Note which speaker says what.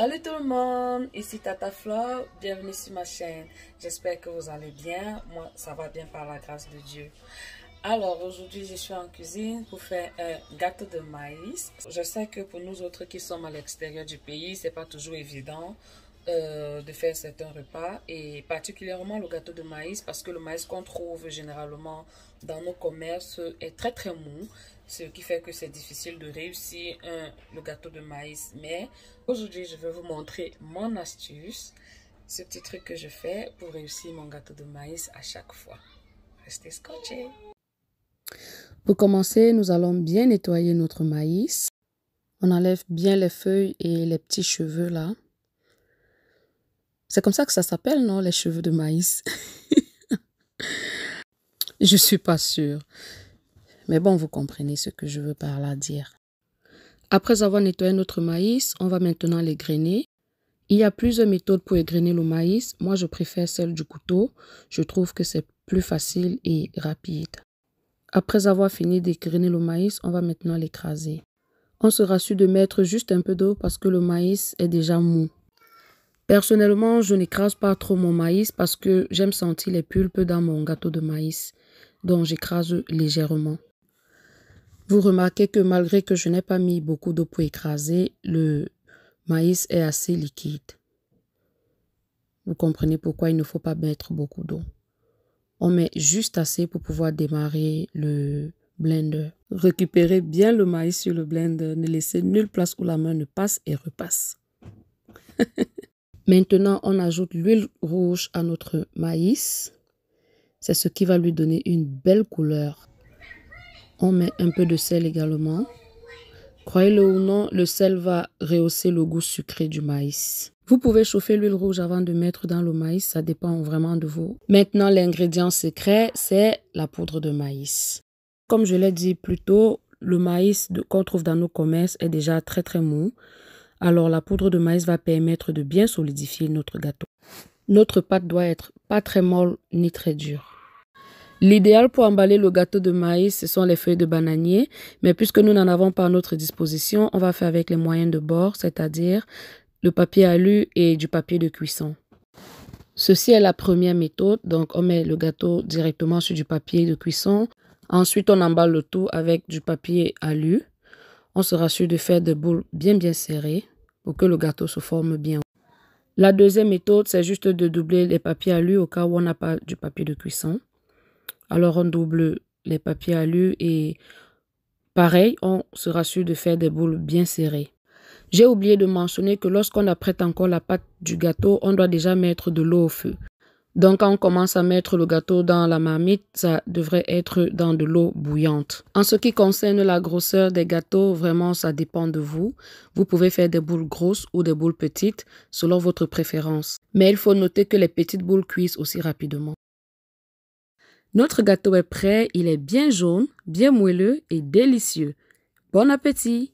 Speaker 1: Salut tout le monde, ici Tata Flore, bienvenue sur ma chaîne. J'espère que vous allez bien, moi ça va bien par la grâce de Dieu. Alors aujourd'hui je suis en cuisine pour faire un gâteau de maïs. Je sais que pour nous autres qui sommes à l'extérieur du pays, c'est pas toujours évident de faire certains repas et particulièrement le gâteau de maïs parce que le maïs qu'on trouve généralement dans nos commerces est très mou, ce qui fait que c'est difficile de réussir le gâteau de maïs. Mais aujourd'hui je vais vous montrer mon astuce, ce petit truc que je fais pour réussir mon gâteau de maïs à chaque fois. Restez scotchés.
Speaker 2: Pour commencer, nous allons bien nettoyer notre maïs. On enlève bien les feuilles et les petits cheveux là. C'est comme ça que ça s'appelle, non? Les cheveux de maïs. Je suis pas sûre. Mais bon, vous comprenez ce que je veux par là dire. Après avoir nettoyé notre maïs, on va maintenant l'égrainer. Il y a plusieurs méthodes pour égrainer le maïs. Moi, je préfère celle du couteau. Je trouve que c'est plus facile et rapide. Après avoir fini d'égrainer le maïs, on va maintenant l'écraser. On se rassure de mettre juste un peu d'eau parce que le maïs est déjà mou. Personnellement, je n'écrase pas trop mon maïs parce que j'aime sentir les pulpes dans mon gâteau de maïs. Donc j'écrase légèrement. Vous remarquez que malgré que je n'ai pas mis beaucoup d'eau pour écraser, le maïs est assez liquide. Vous comprenez pourquoi il ne faut pas mettre beaucoup d'eau. On met juste assez pour pouvoir démarrer le blender. Récupérez bien le maïs sur le blender. Ne laissez nulle place où la main ne passe et repasse. Maintenant, on ajoute l'huile rouge à notre maïs. C'est ce qui va lui donner une belle couleur. On met un peu de sel également. Croyez-le ou non, le sel va rehausser le goût sucré du maïs. Vous pouvez chauffer l'huile rouge avant de mettre dans le maïs, ça dépend vraiment de vous. Maintenant, l'ingrédient secret, c'est la poudre de maïs. Comme je l'ai dit plus tôt, le maïs qu'on trouve dans nos commerces est déjà très mou. Alors, la poudre de maïs va permettre de bien solidifier notre gâteau. Notre pâte doit être pas très molle ni très dure. L'idéal pour emballer le gâteau de maïs, ce sont les feuilles de bananier. Mais puisque nous n'en avons pas à notre disposition, on va faire avec les moyens de bord, c'est-à-dire le papier alu et du papier de cuisson. Ceci est la première méthode. Donc, on met le gâteau directement sur du papier de cuisson. Ensuite, on emballe le tout avec du papier alu. On se rassure de faire des boules bien serrées pour que le gâteau se forme bien. La deuxième méthode, c'est juste de doubler les papiers alu au cas où on n'a pas du papier de cuisson. Alors, on double les papiers alu et pareil, on se rassure de faire des boules bien serrées. J'ai oublié de mentionner que lorsqu'on apprête encore la pâte du gâteau, on doit déjà mettre de l'eau au feu. Donc, quand on commence à mettre le gâteau dans la marmite, ça devrait être dans de l'eau bouillante. En ce qui concerne la grosseur des gâteaux, vraiment, ça dépend de vous. Vous pouvez faire des boules grosses ou des boules petites, selon votre préférence. Mais il faut noter que les petites boules cuisent aussi rapidement. Notre gâteau est prêt, il est bien jaune, bien moelleux et délicieux. Bon appétit!